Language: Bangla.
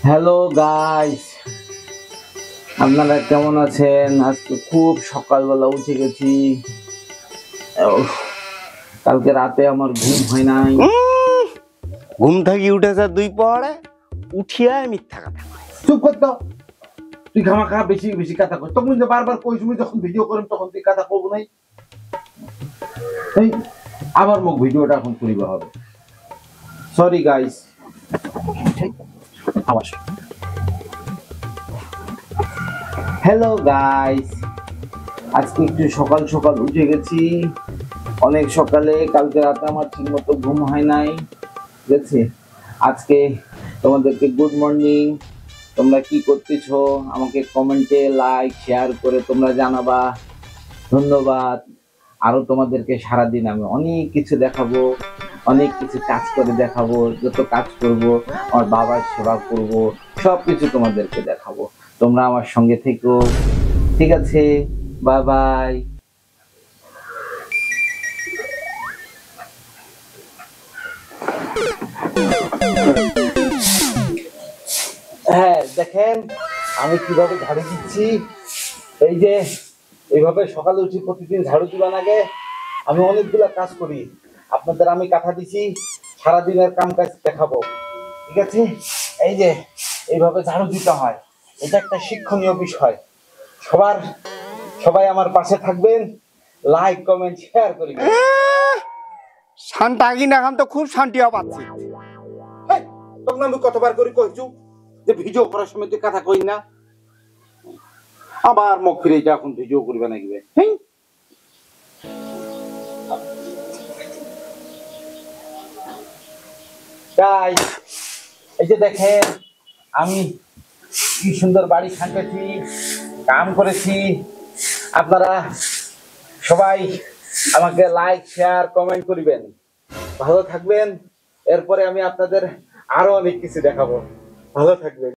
হ্যালো গাইস, আপনারা কেমন আছেন? আজকে খুব সকালবেলা উঠে গেছি। কালকে রাতে আমার ঘুম হয় নাই। ঘুম থেকে উঠেছে 2 পরে উঠিয়া মিথ্যা কথা। চুপ কর তো, তুই খামাখা বেশি বেশি কথা কর। তখন যে বারবার কই তুমি যখন ভিডিও করেন তখন তুই কথা করবো নাই। এই আবার মুখ ভিডিওটা এখন করিবা হবে। Sorry guys. আবার হ্যালো গাইস, আজকে একটু সকাল সকাল উঠে গেছি। অনেক সকালে, কালকে রাতে আমার ঠিক মতো ঘুম হয় নাই। ঠিক আছে, আজকে তোমাদেরকে গুড মর্নিং। তোমরা কি করতেছো আমাকে কমেন্টে লাইক শেয়ার করে তোমরা জানাবা। ধন্যবাদ। আরো তোমাদেরকে সারাদিন আমি অনেক কিছু দেখাবো, অনেক কিছু কাজ করে দেখাবো। যত কাজ করব, আমার বাবার সেবা করব, সবকিছু তোমাদেরকে দেখাবো। তোমরা আমার সঙ্গে থেকো, ঠিক আছে? Bye bye. হ্যাঁ, দেখেন আমি কিভাবে ঝাড়ু দিচ্ছি। এই যে এইভাবে সকালে উঠি, প্রতিদিন ঝাড়ু দিবার আগে আমি অনেকগুলা কাজ করি। আপনাদের আমি কথা দিছি, সারাদিনের কাম কাজ দেখাবো, ঠিক আছে? এই যে এইভাবে ঝাড়ু দিতে হয়, এটা একটা শিক্ষণীয় বিষয়। সবাই আমার পাশে থাকবেন, লাইক কমেন্ট শেয়ার করবেন। শান্তা আগিন এখন তো খুব শান্তিও পাচ্ছি। তখন আমি কতবার করে কইছু যে ভিডিও করার সময় তুই কথা কই না। আবার মুখ ফিরে যা, এখন ভিডিও করবে নাকি? গাইস, এই যে দেখেন আমি কি সুন্দর বাড়ি সাজিয়েছি, কাম করেছি। আপনারা সবাই আমাকে লাইক শেয়ার কমেন্ট করবেন, ভালো থাকবেন। এরপরে আমি আপনাদের আরো অনেক কিছু দেখাবো। ভালো থাকবেন।